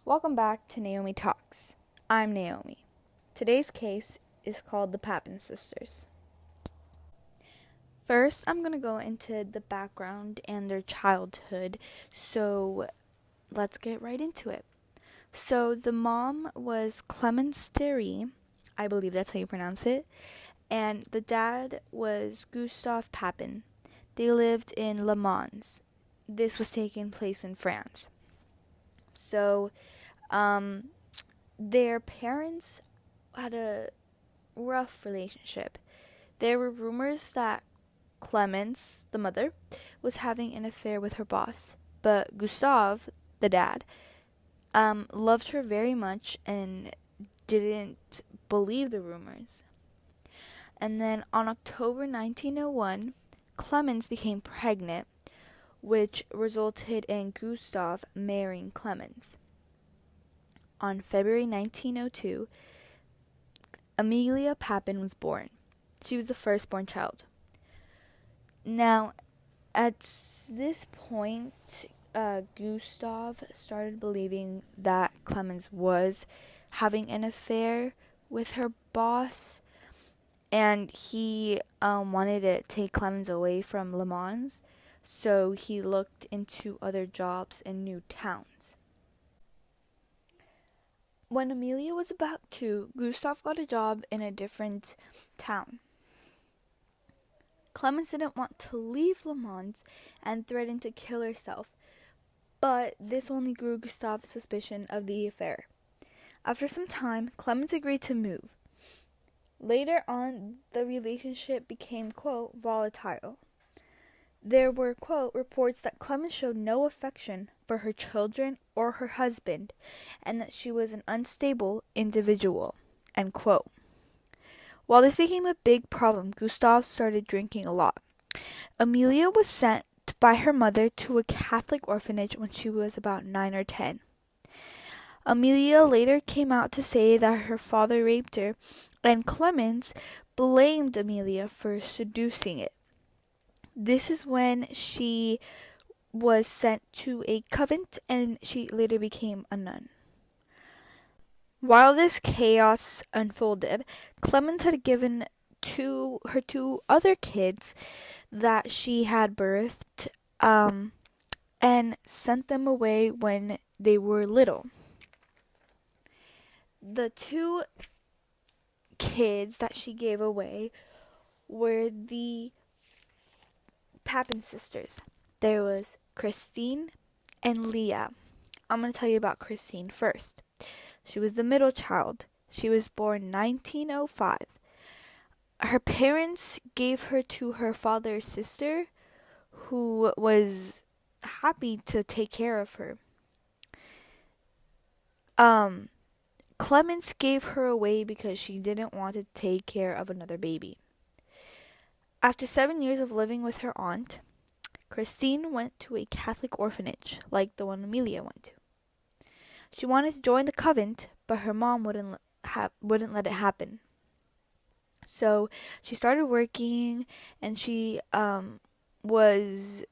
Welcome back to Naomi Talks. I'm Naomi. Today's case is called the Papin Sisters. First, I'm going to go into the background and their childhood, so let's get right into it. So, the mom was Clemence Derry, I believe that's how you pronounce it, and the dad was Gustave Papin. They lived in Le Mans. This was taking place in France. So, their parents had a rough relationship. There were rumors that Clemence, the mother, was having an affair with her boss, but Gustave, the dad, loved her very much and didn't believe the rumors. And then on October 1901, Clemence became pregnant, which resulted in Gustave marrying Clemence. On February 1902, Amelia Papin was born. She was the firstborn child. Now, at this point, Gustave started believing that Clemence was having an affair with her boss, and he wanted to take Clemence away from Le Mans, so he looked into other jobs in new towns. When Amelia was about 2, Gustave got a job in a different town. Clemence didn't want to leave Le Mans and threatened to kill herself, but this only grew Gustave's suspicion of the affair. After some time, Clemence agreed to move. Later on, the relationship became, quote, volatile. There were, quote, reports that Clemence showed no affection for her children or her husband, and that she was an unstable individual, end quote. While this became a big problem, Gustave started drinking a lot. Amelia was sent by her mother to a Catholic orphanage when she was about 9 or 10. Amelia later came out to say that her father raped her, and Clemence blamed Amelia for seducing it. This is when she was sent to a convent, and she later became a nun. While this chaos unfolded, Clemence had given her 2 other kids that she had birthed, and sent them away when they were little. The 2 kids that she gave away were the Papin Sisters. There was Christine and Leah. I'm going to tell you about Christine first. She was the middle child. She was born 1905. Her parents gave her to her father's sister, who was happy to take care of her. Clemence gave her away because she didn't want to take care of another baby. After 7 years of living with her aunt, Christine went to a Catholic orphanage, like the one Amelia went to. She wanted to join the convent, but her mom wouldn't let it happen. So she started working, and she was,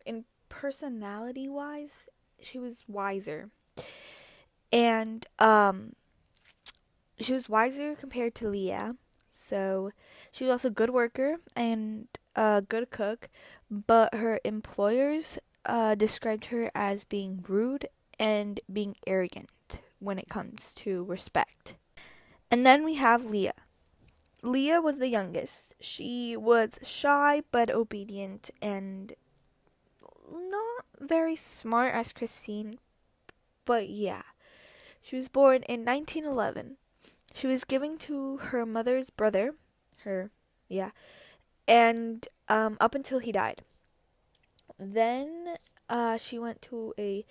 in personality-wise, she was wiser. And she was wiser compared to Leah. So she was also a good worker and a good cook, but her employers described her as being rude and being arrogant when it comes to respect. And then we have Leah. Leah was the youngest. She was shy but obedient and not very smart as Christine, but yeah. She was born in 1911. She was given to her mother's brother, and up until he died. Then she went to a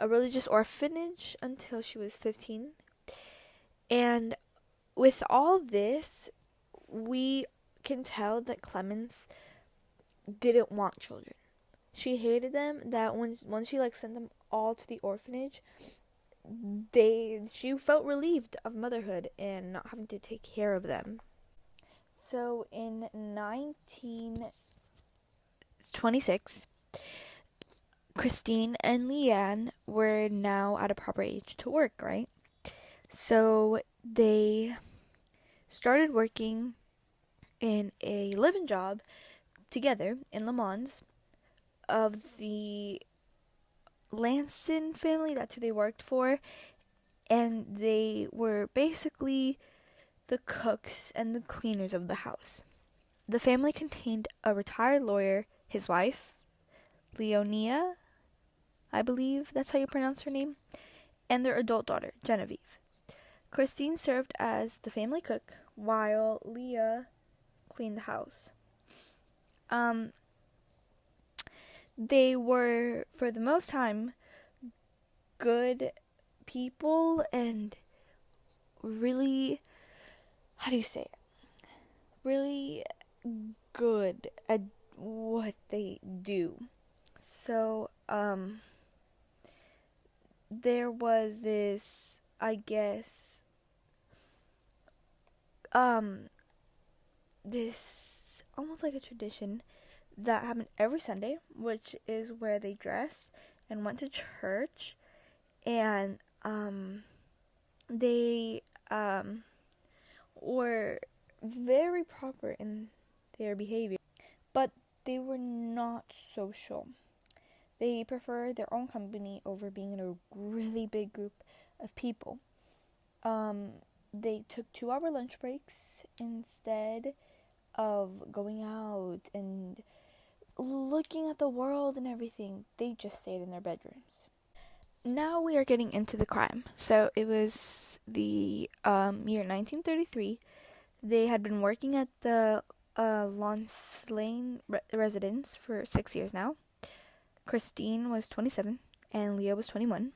religious orphanage until she was 15. And with all this, we can tell that Clemence didn't want children. She hated them. That once she sent them all to the orphanage, she felt relieved of motherhood and not having to take care of them. So in 1926, Christine and Leanne were now at a proper age to work, right? So they started working in a living job together in Le Mans of the Lanston family. That's who they worked for. And they were basically the cooks and the cleaners of the house. The family contained a retired lawyer, his wife, Leonia, I believe that's how you pronounce her name, and their adult daughter, Genevieve. Christine served as the family cook while Leah cleaned the house. They were, for the most time, good people and really, how do you say it? Really good at what they do. So, there was this, I guess, this almost like a tradition that happened every Sunday, which is where they dressed and went to church, and they were very proper in their behavior, but they were not social. They preferred their own company over being in a really big group of people. They took 2-hour lunch breaks instead of going out and looking at the world and everything. They just stayed in their bedrooms. Now we are getting into the crime. So it was the year 1933. They had been working at the Lance Lane residence for 6 years now. Christine was 27 and Leah was 21.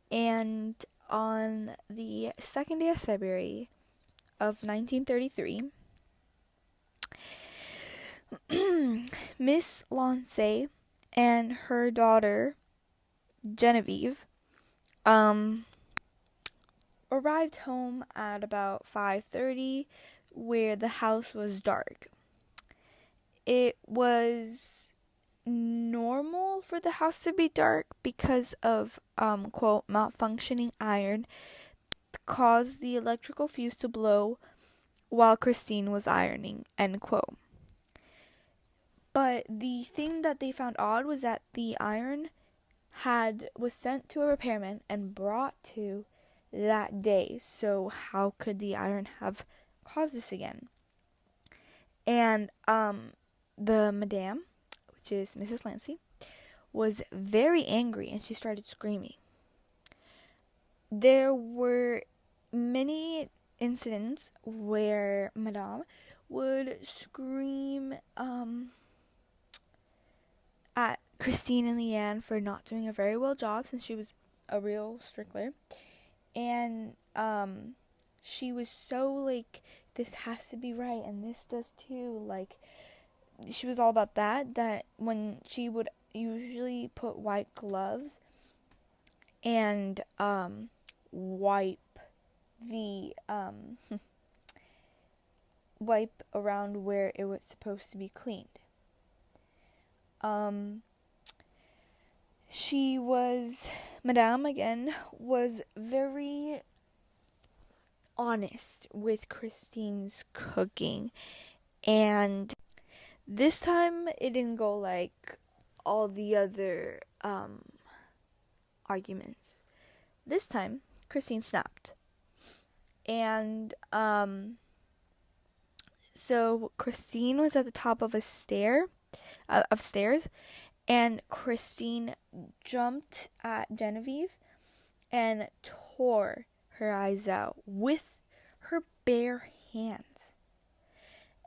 And on the 2nd day of February of 1933, Miss Lance and her daughter Genevieve arrived home at about 5:30, where the house was dark. It was normal for the house to be dark because of quote malfunctioning iron caused the electrical fuse to blow while Christine was ironing, end quote. But the thing that they found odd was that the iron was sent to a repairman and brought to that day. So how could the iron have caused this again? And the madame, which is Mrs. Lancey, was very angry and she started screaming. There were many incidents where Madame would scream at Christine and Leanne for not doing a very well job, since she was a real stickler. And she was so like, this has to be right and this does too. Like, she was all about that when she would usually put white gloves and wipe the wipe around where it was supposed to be cleaned. Madame again was very honest with Christine's cooking, and this time it didn't go like all the other arguments. This time Christine snapped, and so Christine was at the top of stairs, and Christine jumped at Genevieve and tore her eyes out with her bare hands.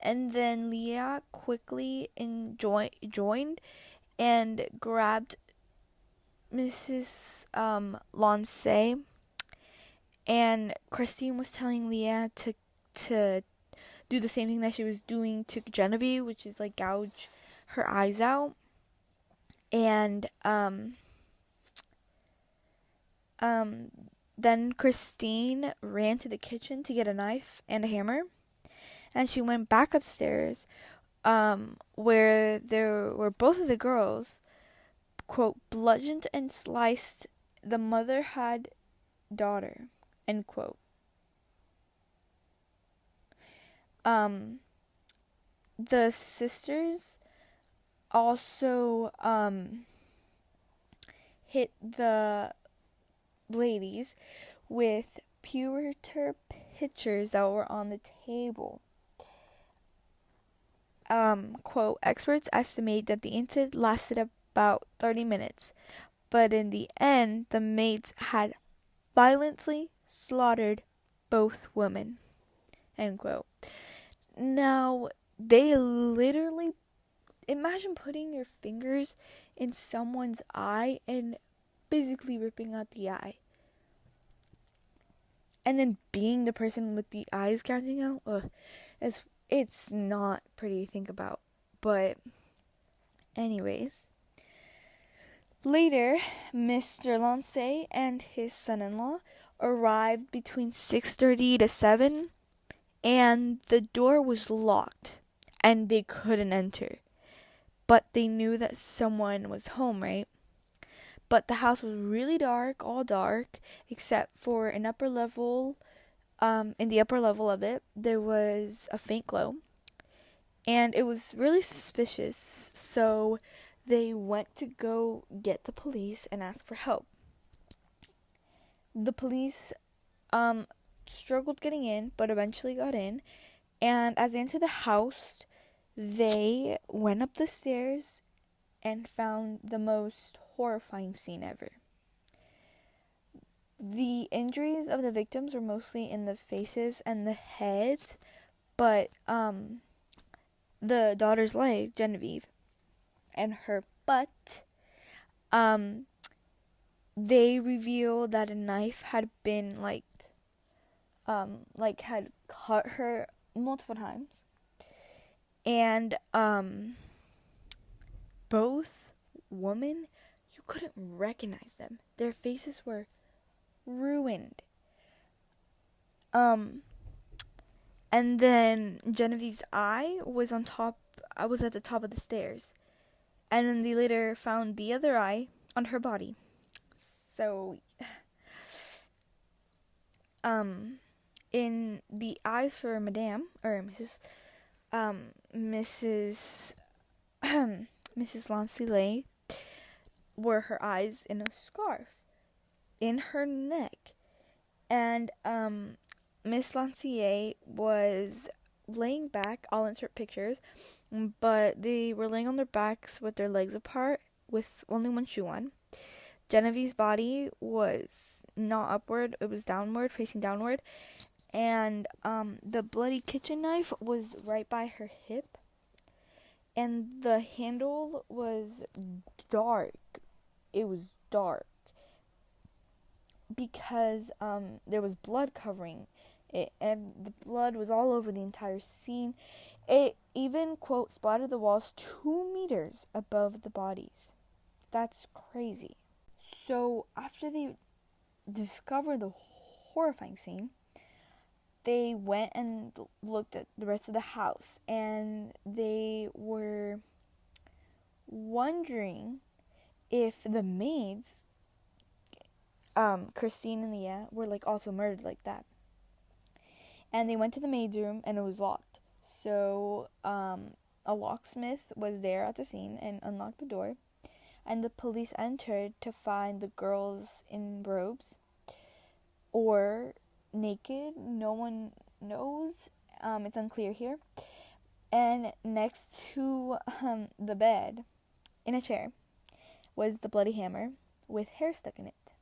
And then Leah quickly joined and grabbed Mrs. Lance, and Christine was telling Leah to do the same thing that she was doing to Genevieve, which is like gouge her eyes out. And then Christine ran to the kitchen to get a knife and a hammer, and she went back upstairs where there were both of the girls quote, bludgeoned and sliced the mother had daughter, end quote. The sisters also hit the ladies with pewter pitchers that were on the table. Quote, experts estimate that the incident lasted about 30 minutes, but in the end, the maids had violently slaughtered both women, end quote. Now, they literally, imagine putting your fingers in someone's eye and physically ripping out the eye. And then being the person with the eyes gouging out. Ugh, it's not pretty to think about. But anyways, later, Mr. Lancey and his son-in-law arrived between 6:30 to 7, and the door was locked, and they couldn't enter. But they knew that someone was home, right? But the house was really dark, all dark, except for an upper level. In the upper level of it, there was a faint glow. And it was really suspicious. So they went to go get the police and ask for help. The police struggled getting in, but eventually got in. And as they entered the house, they went up the stairs and found the most horrifying scene ever. The injuries of the victims were mostly in the faces and the heads, but the daughter's leg, Genevieve, and her butt, they revealed that a knife had been had cut her multiple times, and both women, you couldn't recognize them. Their faces were ruined. And then Genevieve's eye was at the top of the stairs. And then they later found the other eye on her body. So, in the eyes for Madame, or Mrs. Lancey were her eyes in a scarf in her neck. And, Miss Lancier was laying back. I'll insert pictures, but they were laying on their backs with their legs apart with only one shoe on. Genevieve's body was not upward, it was downward, facing downward, and the bloody kitchen knife was right by her hip, and the handle was dark. It was dark because there was blood covering it, and the blood was all over the entire scene. It even, quote, splattered the walls 2 meters above the bodies. That's crazy. So after they discovered the horrifying scene, they went and looked at the rest of the house, and they were wondering if the maids, Christine and Leah, were also murdered like that. And they went to the maid's room, and it was locked. So a locksmith was there at the scene and unlocked the door. And the police entered to find the girls in robes or naked. No one knows. It's unclear here. And next to the bed, in a chair, was the bloody hammer with hair stuck in it.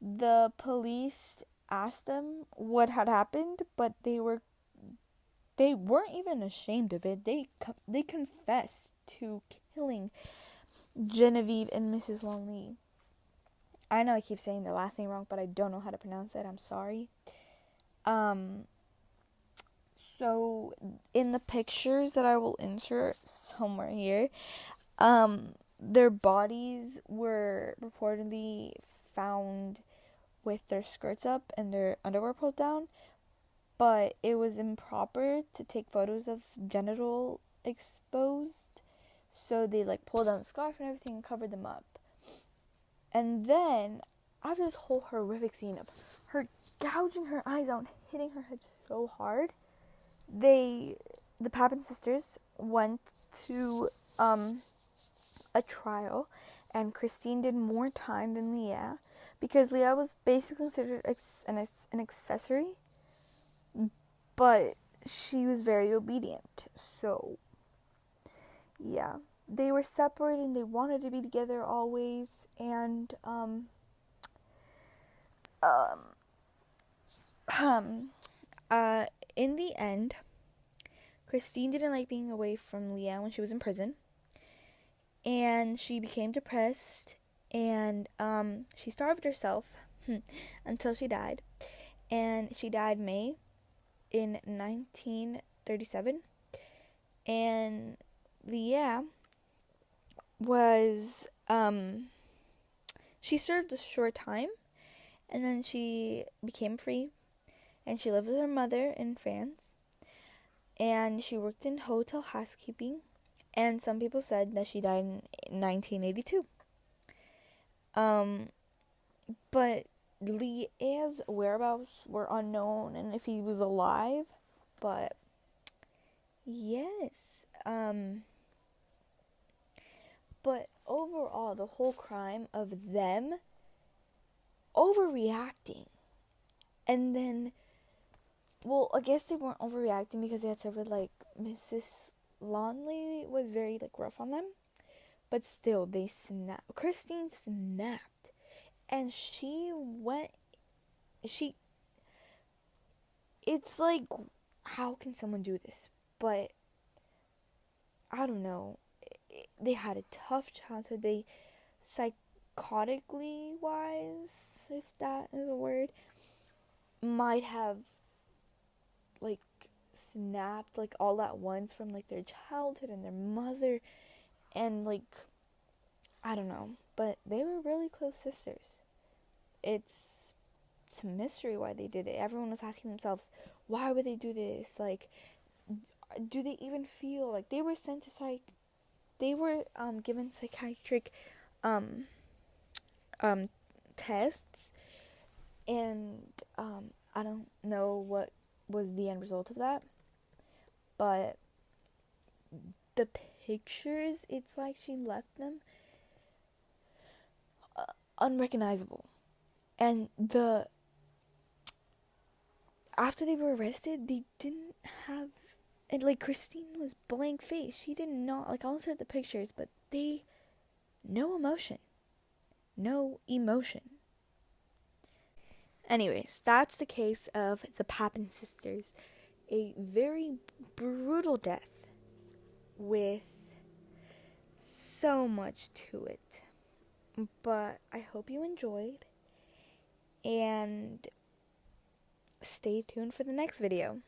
The police asked them what had happened, but they weren't even ashamed of it. They confessed to killing Genevieve and Mrs. Longley. I know I keep saying their last name wrong, but I don't know how to pronounce it. I'm sorry. So in the pictures that I will insert somewhere here, their bodies were reportedly found with their skirts up and their underwear pulled down, but it was improper to take photos of genital exposed, So they like pulled down the scarf and everything and covered them up. And then after this whole horrific scene of her gouging her eyes out and hitting her head so hard, the Papin sisters went to a trial, and Christine did more time than Leah, because Leah was basically considered an accessory, but she was very obedient. So yeah, they were separated and they wanted to be together always, and in the end, Christine didn't like being away from Leah when she was in prison, and she became depressed, and she starved herself until she died. And she died May in 1937. And Leah was she served a short time, and then she became free, and she lived with her mother in France, and she worked in hotel housekeeping, and some people said that she died in 1982. But Leah's whereabouts were unknown, and if he was alive, but yes, but overall, the whole crime of them overreacting, and then, well, I guess they weren't overreacting because they had suffered, like, Mrs. Longley was very, like, rough on them, but still, they snapped. Christine snapped, and it's like, how can someone do this? But I don't know. They had a tough childhood. They, psychotically wise, if that is a word, might have, like, snapped, like, all at once from, like, their childhood and their mother, and, like, I don't know, but they were really close sisters. It's a mystery why they did it. Everyone was asking themselves, why would they do this? Like, do they even feel? Like, they were sent to they were given psychiatric tests, and I don't know what was the end result of that, but the pictures, it's like she left them unrecognizable. And after they were arrested, they didn't have, and like, Christine was blank face. She did not, like, I also had the pictures, but no emotion. Anyways, that's the case of the Papin sisters. A very brutal death with so much to it. But I hope you enjoyed, and stay tuned for the next video.